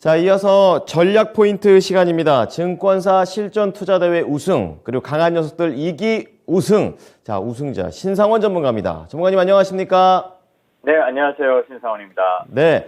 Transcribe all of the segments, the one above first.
자, 이어서 전략 포인트 시간입니다. 증권사 실전 투자 대회 우승, 그리고 강한 녀석들 2기 우승. 자, 우승자 신상원 전문가입니다. 전문가님 안녕하십니까? 네, 안녕하세요. 신상원입니다. 네.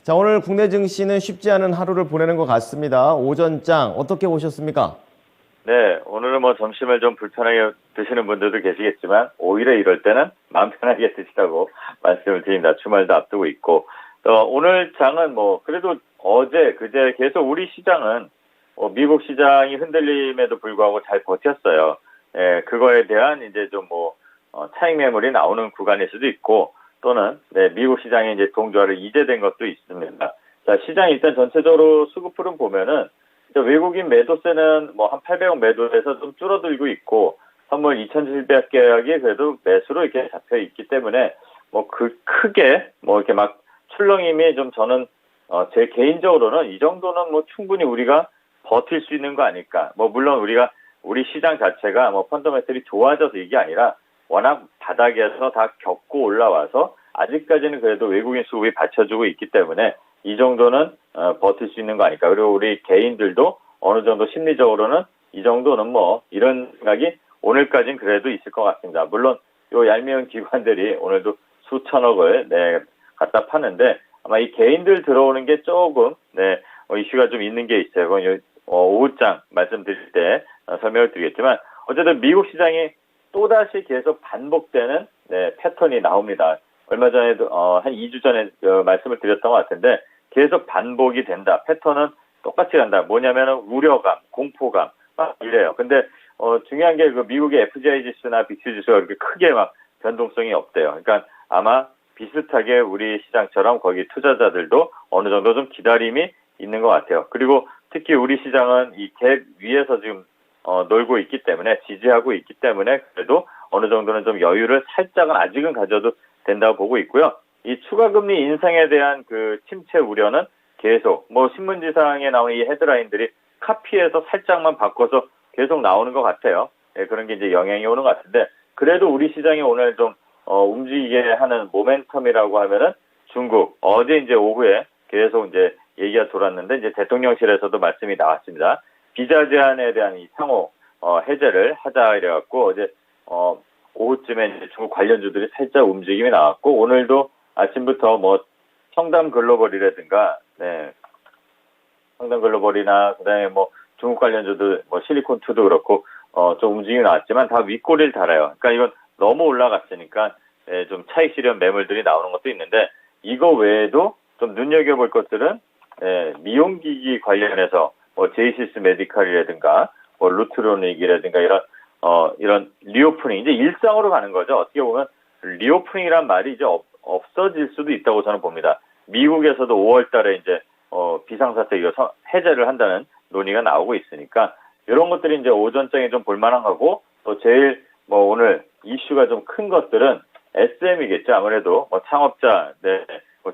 자, 오늘 국내 증시는 쉽지 않은 하루를 보내는 것 같습니다. 오전장 어떻게 보셨습니까? 네, 오늘은 뭐 점심을 좀 불편하게 드시는 분들도 계시겠지만 오히려 이럴 때는 마음 편하게 드시라고 말씀을 드립니다. 주말도 앞두고 있고 오늘 장은 뭐 그래도 어제 그제 계속 우리 시장은 미국 시장이 흔들림에도 불구하고 잘 버텼어요. 예, 그거에 대한 이제 좀 차익 매물이 나오는 구간일 수도 있고 또는 미국 시장의 이제 동조화를 이제된 것도 있습니다. 자, 시장 일단 전체적으로 수급풀은 보면은 외국인 매도세는 한 800억 매도에서 좀 줄어들고 있고 선물 2,700계약이 그래도 매수로 이렇게 잡혀 있기 때문에 크게 이렇게 막 출렁임이 좀 저는 제 개인적으로는 이 정도는 충분히 우리가 버틸 수 있는 거 아닐까. 물론 우리 시장 자체가 펀더멘털이 좋아져서 이게 아니라 워낙 바닥에서 다 겪고 올라와서 아직까지는 그래도 외국인 수급이 받쳐주고 있기 때문에 이 정도는 버틸 수 있는 거 아닐까. 그리고 우리 개인들도 어느 정도 심리적으로는 이 정도는 이런 생각이 오늘까지는 그래도 있을 것 같습니다. 물론 요 얄미운 기관들이 오늘도 수천억을 갖다 파는데 아마 이 개인들 들어오는 게 조금 이슈가 좀 있는 게 있어요. 그건 오후장 말씀드릴 때 설명을 드리겠지만 어쨌든 미국 시장이 또다시 계속 반복되는 패턴이 나옵니다. 얼마 전에도 한 2주 전에 말씀을 드렸던 것 같은데 계속 반복이 된다. 패턴은 똑같이 간다. 뭐냐면은 우려감, 공포감 이래요. 근데 중요한 게 그 미국의 FJ 지수나 빅스 지수가 그렇게 크게 변동성이 없대요. 그러니까 아마 비슷하게 우리 시장처럼 거기 투자자들도 어느 정도 좀 기다림이 있는 것 같아요. 그리고 특히 우리 시장은 이 갭 위에서 지금 놀고 있기 때문에 지지하고 있기 때문에 그래도 어느 정도는 좀 여유를 살짝은 아직은 가져도 된다고 보고 있고요. 이 추가금리 인상에 대한 그 침체 우려는 계속 신문지상에 나오는 이 헤드라인들이 카피해서 살짝만 바꿔서 계속 나오는 것 같아요. 그런 게 이제 영향이 오는 것 같은데 그래도 우리 시장이 오늘 좀 움직이게 하는 모멘텀이라고 하면은 중국 어제 이제 오후에 계속 이제 얘기가 돌았는데 이제 대통령실에서도 말씀이 나왔습니다. 비자 제한에 대한 이 상호 해제를 하자 이래갖고 어제 오후쯤에 이제 중국 관련주들이 살짝 움직임이 나왔고 오늘도 아침부터 청담 글로벌이라든가 청담 글로벌이나 그다음에 중국 관련주들 실리콘투도 그렇고 좀 움직임이 나왔지만 다 윗꼬리를 달아요. 그러니까 이건 너무 올라갔으니까 좀 차익 실현 매물들이 나오는 것도 있는데 이거 외에도 좀 눈여겨볼 것들은 미용기기 관련해서 제이시스 메디칼이라든가 루트로닉이라든가 이런 리오프닝 이제 일상으로 가는 거죠. 어떻게 보면 리오프닝이란 말이 이제 없어질 수도 있다고 저는 봅니다. 미국에서도 5월달에 이제 비상사태 이어서 해제를 한다는 논의가 나오고 있으니까 이런 것들이 이제 오전장에 좀 볼만한 거고 또 제일 오늘 이슈가 좀 큰 것들은 SM이겠죠. 아무래도 창업자,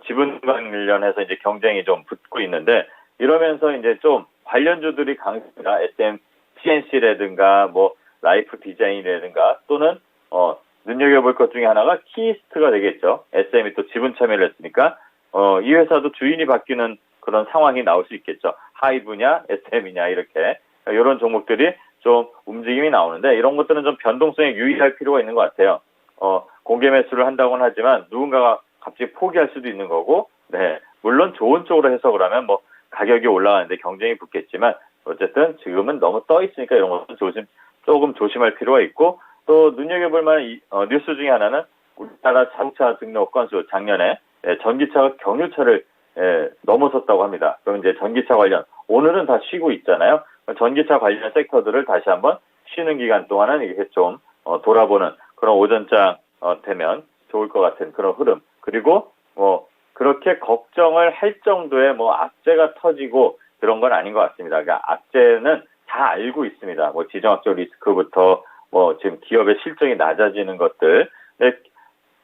지분 관련해서 이제 경쟁이 좀 붙고 있는데 이러면서 이제 좀 관련주들이 강세가 SM, PNC라든가 라이프 디자인이라든가 또는 눈여겨볼 것 중에 하나가 키스트가 되겠죠. SM이 또 지분 참여를 했으니까 이 회사도 주인이 바뀌는 그런 상황이 나올 수 있겠죠. 하이브냐, SM이냐 이렇게 이런 종목들이 좀 움직임이 나오는데 이런 것들은 좀 변동성에 유의할 필요가 있는 것 같아요. 공개 매수를 한다고는 하지만 누군가가 갑자기 포기할 수도 있는 거고, 물론 좋은 쪽으로 해석을 하면 가격이 올라가는데 경쟁이 붙겠지만 어쨌든 지금은 너무 떠 있으니까 이런 것도 조금 조심할 필요가 있고 또 눈여겨볼 만한 뉴스 중에 하나는 우리나라 자동차 등록 건수 작년에 전기차가 경유차를 넘어섰다고 합니다. 그럼 이제 전기차 관련 오늘은 다 쉬고 있잖아요. 전기차 관련 섹터들을 다시 한번 쉬는 기간 동안은 이렇게 좀 돌아보는 그런 오전장 되면 좋을 것 같은 그런 흐름. 그리고 그렇게 걱정을 할 정도의 악재가 터지고 그런 건 아닌 것 같습니다. 그러니까 악재는 다 알고 있습니다. 지정학적 리스크부터 지금 기업의 실적이 낮아지는 것들. 근데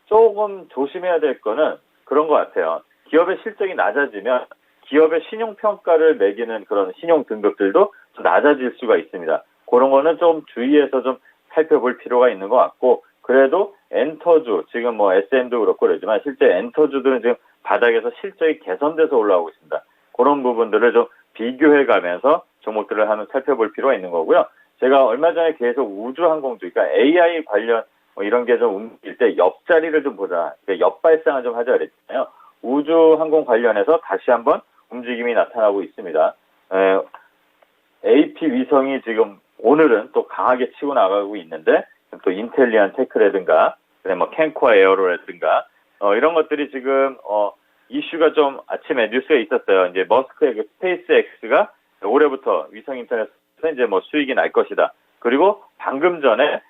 조금 조심해야 될 거는 그런 것 같아요. 기업의 실적이 낮아지면 기업의 신용평가를 매기는 그런 신용 등급들도 좀 낮아질 수가 있습니다. 그런 거는 좀 주의해서 좀 살펴볼 필요가 있는 것 같고 그래도 엔터주, 지금 SM도 그렇고 그러지만 실제 엔터주들은 지금 바닥에서 실적이 개선돼서 올라오고 있습니다. 그런 부분들을 좀 비교해 가면서 종목들을 한번 살펴볼 필요가 있는 거고요. 제가 얼마 전에 계속 우주항공주, 그러니까 AI 관련 뭐 이런 게 좀 움직일 때 옆자리를 좀 보자, 그러니까 옆발상을 좀 하자 그랬잖아요. 우주항공 관련해서 다시 한번 움직임이 나타나고 있습니다. AP 위성이 지금 오늘은 또 강하게 치고 나가고 있는데 또 인텔리안 테크라든가 뭐 캔코아 에어로라든가 이런 것들이 지금 이슈가 좀 아침에 뉴스에 있었어요. 이제 머스크의 그 스페이스X가 올해부터 위성 인터넷에서 이제 뭐 수익이 날 것이다. 그리고 방금 전에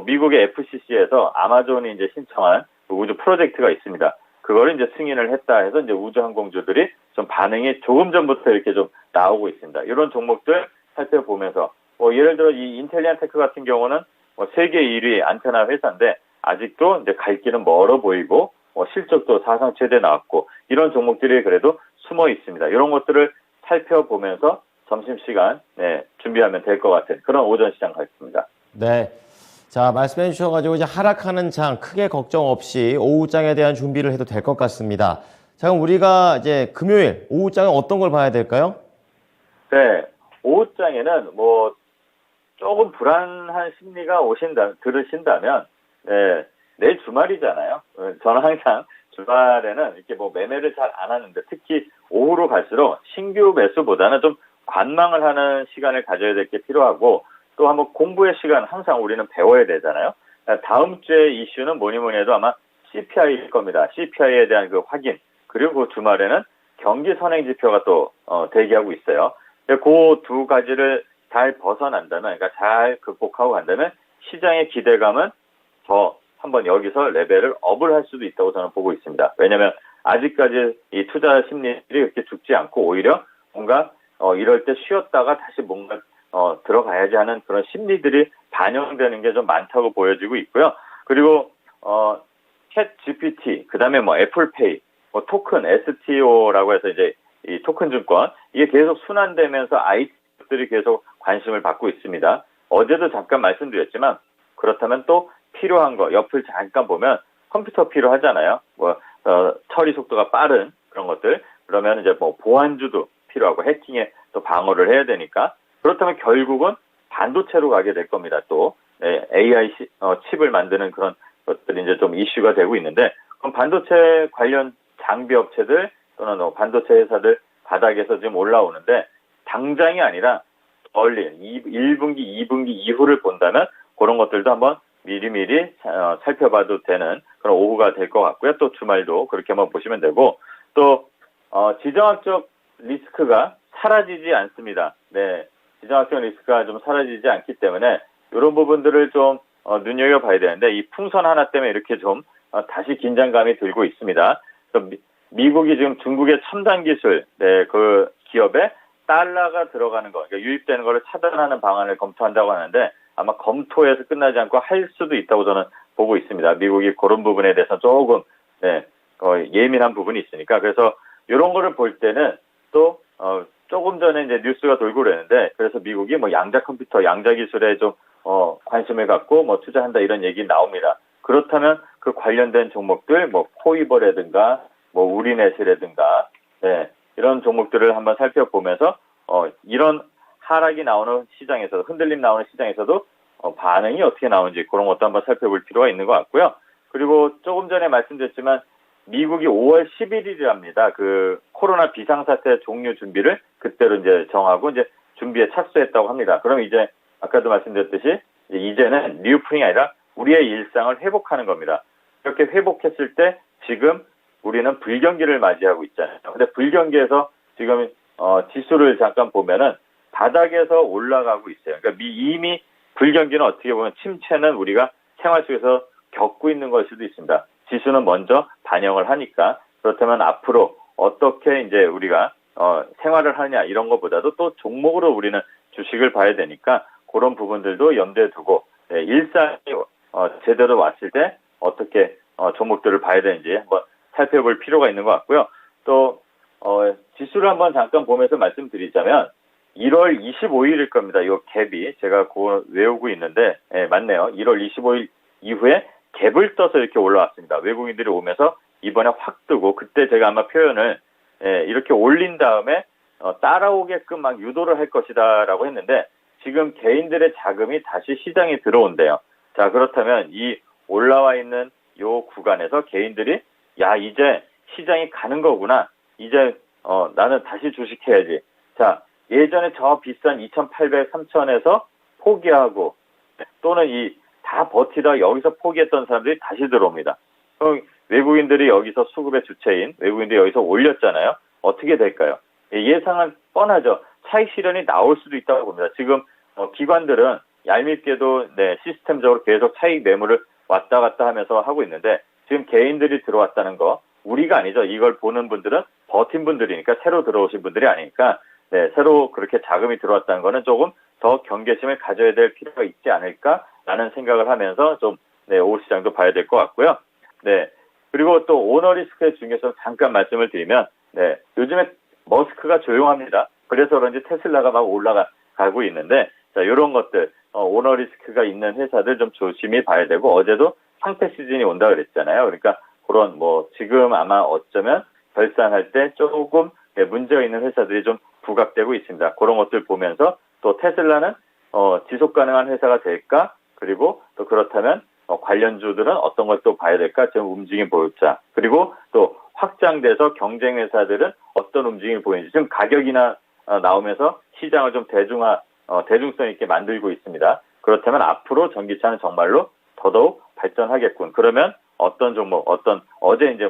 미국의 FCC에서 아마존이 이제 신청한 그 우주 프로젝트가 있습니다. 그거를 이제 승인을 했다 해서 이제 우주항공주들이 좀 반응이 조금 전부터 이렇게 좀 나오고 있습니다. 이런 종목들 살펴보면서 예를 들어 이 인텔리안 테크 같은 경우는 세계 1위 안테나 회사인데 아직도 이제 갈 길은 멀어 보이고 실적도 사상 최대 나왔고 이런 종목들이 그래도 숨어 있습니다. 이런 것들을 살펴보면서 점심시간 준비하면 될 것 같은 그런 오전 시장 같습니다. 네. 자, 말씀해 주셔가지고 이제 하락하는 장 크게 걱정 없이 오후장에 대한 준비를 해도 될 것 같습니다. 자, 그럼 우리가 이제 금요일 오후장에 어떤 걸 봐야 될까요? 네. 오후장에는 뭐 조금 불안한 심리가 들으신다면 내일 주말이잖아요. 저는 항상 주말에는 이렇게 뭐 매매를 잘 안 하는데 특히 오후로 갈수록 신규 매수보다는 좀 관망을 하는 시간을 가져야 될 게 필요하고 또 한번 공부의 시간 항상 우리는 배워야 되잖아요. 다음 주에 이슈는 뭐니 해도 아마 CPI일 겁니다. CPI에 대한 그 확인 그리고 그 주말에는 경기 선행 지표가 또 대기하고 있어요. 그 두 가지를 잘 벗어난다면, 그러니까 잘 극복하고 간다면 시장의 기대감은 더 한번 여기서 레벨을 업을 할 수도 있다고 저는 보고 있습니다. 왜냐하면 아직까지 이 투자 심리들이 그렇게 죽지 않고 오히려 뭔가 이럴 때 쉬었다가 다시 뭔가 들어가야지 하는 그런 심리들이 반영되는 게 좀 많다고 보여지고 있고요. 그리고 챗 GPT, 그다음에 뭐 애플페이, 뭐 토큰 STO라고 해서 이제 이 토큰 증권 이게 계속 순환되면서 아이들이 계속 관심을 받고 있습니다. 어제도 잠깐 말씀드렸지만 그렇다면 또 필요한 거 옆을 잠깐 보면 컴퓨터 필요하잖아요. 처리 속도가 빠른 그런 것들 그러면 이제 뭐 보안주도 필요하고 해킹에 또 방어를 해야 되니까 그렇다면 결국은 반도체로 가게 될 겁니다. 또 AI 칩을 만드는 그런 것들이 이제 좀 이슈가 되고 있는데 그럼 반도체 관련 장비 업체들 또는 반도체 회사들 바닥에서 지금 올라오는데 당장이 아니라 얼린 1분기, 2분기 이후를 본다면 그런 것들도 한번 미리미리 살펴봐도 되는 그런 오후가 될 것 같고요. 또 주말도 그렇게 한번 보시면 되고 또 지정학적 리스크가 사라지지 않습니다. 네, 지정학적 리스크가 좀 사라지지 않기 때문에 이런 부분들을 좀 눈여겨봐야 되는데 이 풍선 하나 때문에 이렇게 좀 다시 긴장감이 들고 있습니다. 미국이 지금 중국의 첨단 기술 그 기업에 달러가 들어가는 거, 그러니까 유입되는 것을 차단하는 방안을 검토한다고 하는데 아마 검토에서 끝나지 않고 할 수도 있다고 저는 보고 있습니다. 미국이 그런 부분에 대해서 조금 예민한 부분이 있으니까 그래서 이런 거를 볼 때는 또 조금 전에 이제 뉴스가 돌고 그랬는데 그래서 미국이 뭐 양자 컴퓨터, 양자 기술에 좀 관심을 갖고 뭐 투자한다 이런 얘기 나옵니다. 그렇다면 그 관련된 종목들 뭐 포이버라든가 뭐 우리넷이라든가 이런 종목들을 한번 살펴보면서 이런 하락이 나오는 시장에서도 흔들림 나오는 시장에서도 반응이 어떻게 나오는지 그런 것도 한번 살펴볼 필요가 있는 것 같고요. 그리고 조금 전에 말씀드렸지만 미국이 5월 11일이랍니다. 그 코로나 비상사태 종료 준비를 그때로 이제 정하고 이제 준비에 착수했다고 합니다. 그럼 이제 아까도 말씀드렸듯이 이제는 리오프닝이 아니라 우리의 일상을 회복하는 겁니다. 이렇게 회복했을 때 지금 우리는 불경기를 맞이하고 있잖아요. 근데 불경기에서 지금 지수를 잠깐 보면은 바닥에서 올라가고 있어요. 그러니까 이미 불경기는 어떻게 보면 침체는 우리가 생활 속에서 겪고 있는 걸 수도 있습니다. 지수는 먼저 반영을 하니까 그렇다면 앞으로 어떻게 이제 우리가 생활을 하냐 이런 것보다도 또 종목으로 우리는 주식을 봐야 되니까 그런 부분들도 염두에 두고 일상이 제대로 왔을 때 어떻게 종목들을 봐야 되는지 한번 살펴볼 필요가 있는 것 같고요. 또 지수를 한번 잠깐 보면서 말씀드리자면 1월 25일일 겁니다. 이 갭이 제가 그거 외우고 있는데 맞네요. 1월 25일 이후에 갭을 떠서 이렇게 올라왔습니다. 외국인들이 오면서 이번에 확 뜨고 그때 제가 아마 표현을 이렇게 올린 다음에 따라오게끔 막 유도를 할 것이다라고 했는데 지금 개인들의 자금이 다시 시장에 들어온대요. 자, 그렇다면 이 올라와 있는 요 구간에서 개인들이 야, 이제 시장이 가는 거구나. 이제 나는 다시 주식해야지. 자, 예전에 저 비싼 2,800, 3,000에서 포기하고 또는 다 버티다 여기서 포기했던 사람들이 다시 들어옵니다. 그럼 외국인들이 여기서 수급의 주체인 외국인들이 여기서 올렸잖아요. 어떻게 될까요? 예상은 뻔하죠. 차익 실현이 나올 수도 있다고 봅니다. 지금 기관들은 얄밉게도 시스템적으로 계속 차익 매물을 왔다 갔다 하면서 하고 있는데 지금 개인들이 들어왔다는 거 우리가 아니죠. 이걸 보는 분들은 버틴 분들이니까 새로 들어오신 분들이 아니니까 새로 그렇게 자금이 들어왔다는 거는 조금 더 경계심을 가져야 될 필요가 있지 않을까라는 생각을 하면서 좀 오후 시장도 봐야 될 것 같고요. 그리고 또 오너 리스크의 중요성 잠깐 말씀을 드리면 요즘에 머스크가 조용합니다. 그래서 그런지 테슬라가 막 올라가고 있는데 자, 이런 것들 오너 리스크가 있는 회사들 좀 조심히 봐야 되고 어제도 상패 시즌이 온다 그랬잖아요. 그러니까 그런 지금 아마 어쩌면 결산할 때 조금 문제가 있는 회사들이 좀 부각되고 있습니다. 그런 것들 보면서 또 테슬라는 지속 가능한 회사가 될까? 그리고 또 그렇다면 관련주들은 어떤 걸 또 봐야 될까? 지금 움직임 보자. 그리고 또 확장돼서 경쟁 회사들은 어떤 움직임을 보이는지 지금 가격이나 나오면서 시장을 좀 대중성 있게 만들고 있습니다. 그렇다면 앞으로 전기차는 정말로 더더욱 발전하겠군. 그러면 어떤 종목, 어제 이제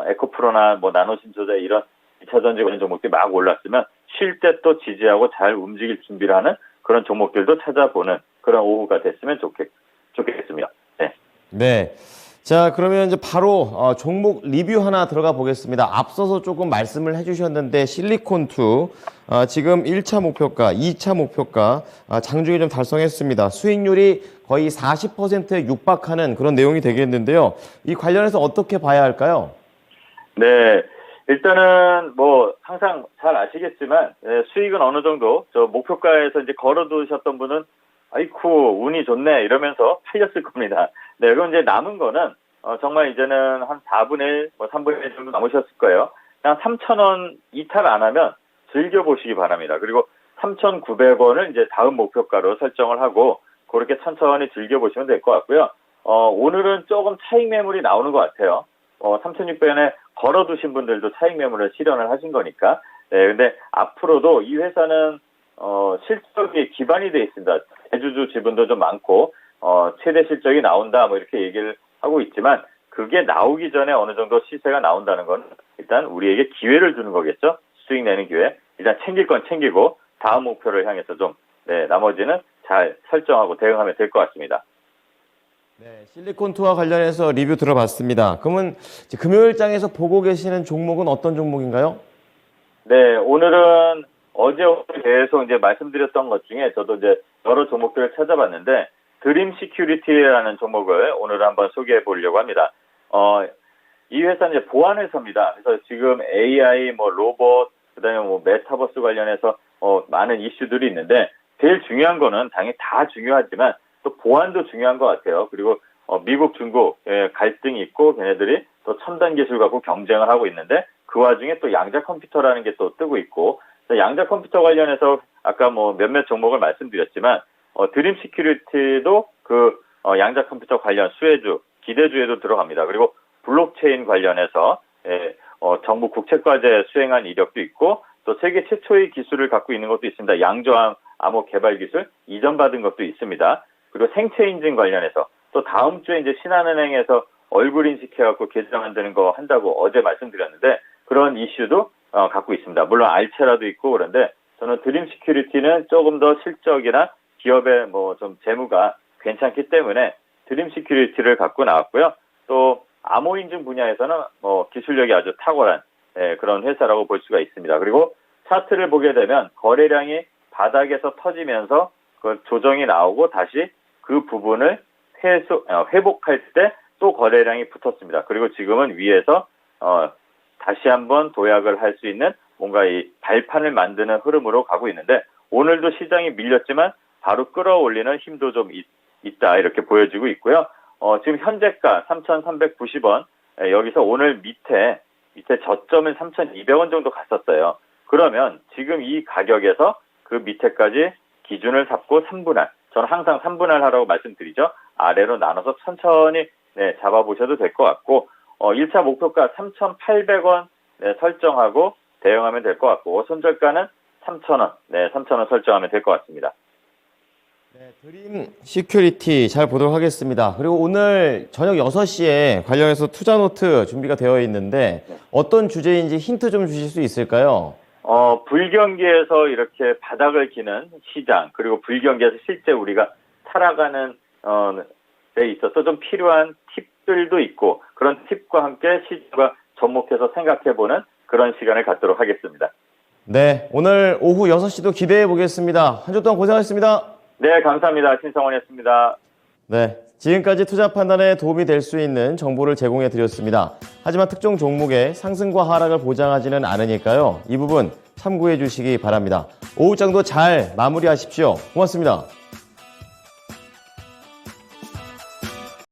에코프로나 나노신소재 이런 2차 전지 관련 종목들이 막 올랐으면 쉴 때 또 지지하고 잘 움직일 준비를 하는 그런 종목들도 찾아보는 그런 오후가 됐으면 좋겠습니다. 네. 자, 그러면 이제 바로 종목 리뷰 하나 들어가 보겠습니다. 앞서서 조금 말씀을 해주셨는데 실리콘2 지금 1차 목표가, 2차 목표가 장중에 좀 달성했습니다. 수익률이 거의 40%에 육박하는 그런 내용이 되겠는데요. 이 관련해서 어떻게 봐야 할까요? 네. 일단은 항상 잘 아시겠지만 수익은 어느 정도 저 목표가에서 이제 걸어두셨던 분은 아이쿠 운이 좋네 이러면서 팔렸을 겁니다. 그럼 이제 남은 거는 정말 이제는 한 4분의 1, 3분의 1 정도 남으셨을 거예요. 그냥 3,000원 이탈 안 하면 즐겨보시기 바랍니다. 그리고 3,900원을 이제 다음 목표가로 설정을 하고 그렇게 천천히 즐겨보시면 될 것 같고요. 오늘은 조금 차익 매물이 나오는 것 같아요. 3,600원에 걸어두신 분들도 차익 매물을 실현을 하신 거니까. 근데 앞으로도 이 회사는 실적이 기반이 되어 있습니다. 대주주 지분도 좀 많고 최대 실적이 나온다 이렇게 얘기를 하고 있지만 그게 나오기 전에 어느 정도 시세가 나온다는 건 일단 우리에게 기회를 주는 거겠죠. 수익 내는 기회. 일단 챙길 건 챙기고 다음 목표를 향해서 좀 나머지는 잘 설정하고 대응하면 될 것 같습니다. 네, 실리콘2와 관련해서 리뷰 들어봤습니다. 그러면 금요일장에서 보고 계시는 종목은 어떤 종목인가요? 네, 오늘은 어제 계속 이제 말씀드렸던 것 중에 저도 이제 여러 종목들을 찾아봤는데 드림 시큐리티라는 종목을 오늘 한번 소개해 보려고 합니다. 이 회사는 이제 보안 회사입니다. 그래서 지금 AI, 로봇, 그다음에 메타버스 관련해서 많은 이슈들이 있는데 제일 중요한 거는 당연히 다 중요하지만 또 보안도 중요한 것 같아요. 그리고 미국, 중국 갈등이 있고 걔네들이 또 첨단 기술 갖고 경쟁을 하고 있는데 그 와중에 또 양자 컴퓨터라는 게 또 뜨고 있고 양자 컴퓨터 관련해서 아까 몇몇 종목을 말씀드렸지만 드림 시큐리티도 그 양자 컴퓨터 관련 수혜주, 기대주에도 들어갑니다. 그리고 블록체인 관련해서 정부 국책과제 수행한 이력도 있고 또 세계 최초의 기술을 갖고 있는 것도 있습니다. 양조암 암호 개발 기술 이전받은 것도 있습니다. 그리고 생체 인증 관련해서 또 다음 주에 이제 신한은행에서 얼굴 인식해갖고 계좌 만드는 거 한다고 어제 말씀드렸는데 그런 이슈도 갖고 있습니다. 물론 알체라도 있고 그런데 저는 드림 시큐리티는 조금 더 실적이나 기업의 좀 재무가 괜찮기 때문에 드림 시큐리티를 갖고 나왔고요. 또 암호 인증 분야에서는 기술력이 아주 탁월한 그런 회사라고 볼 수가 있습니다. 그리고 차트를 보게 되면 거래량이 바닥에서 터지면서 그 조정이 나오고 다시 그 부분을 회복할 때 또 거래량이 붙었습니다. 그리고 지금은 위에서 다시 한번 도약을 할 수 있는 뭔가 이 발판을 만드는 흐름으로 가고 있는데 오늘도 시장이 밀렸지만 바로 끌어올리는 힘도 좀 있다 이렇게 보여지고 있고요. 지금 현재가 3,390원 여기서 오늘 밑에 밑에 저점은 3,200원 정도 갔었어요. 그러면 지금 이 가격에서 그 밑에까지 기준을 잡고 3분할. 저는 항상 3분할 하라고 말씀드리죠. 아래로 나눠서 천천히 잡아보셔도 될 것 같고 1차 목표가 3,800원 설정하고 대응하면 될 것 같고 손절가는 3,000원, 3,000원 설정하면 될 것 같습니다. 네, 드림 시큐리티 잘 보도록 하겠습니다. 그리고 오늘 저녁 6시에 관련해서 투자노트 준비가 되어 있는데 어떤 주제인지 힌트 좀 주실 수 있을까요? 불경기에서 이렇게 바닥을 기는 시장, 그리고 불경기에서 실제 우리가 살아가는 데 있어서 좀 필요한 팁들도 있고 그런 팁과 함께 시장과 접목해서 생각해보는 그런 시간을 갖도록 하겠습니다. 네, 오늘 오후 6시도 기대해 보겠습니다. 한 주 동안 고생하셨습니다. 네, 감사합니다. 신성원이었습니다. 네, 지금까지 투자 판단에 도움이 될 수 있는 정보를 제공해 드렸습니다. 하지만 특정 종목의 상승과 하락을 보장하지는 않으니까요. 이 부분 참고해 주시기 바랍니다. 오후장도 잘 마무리하십시오. 고맙습니다.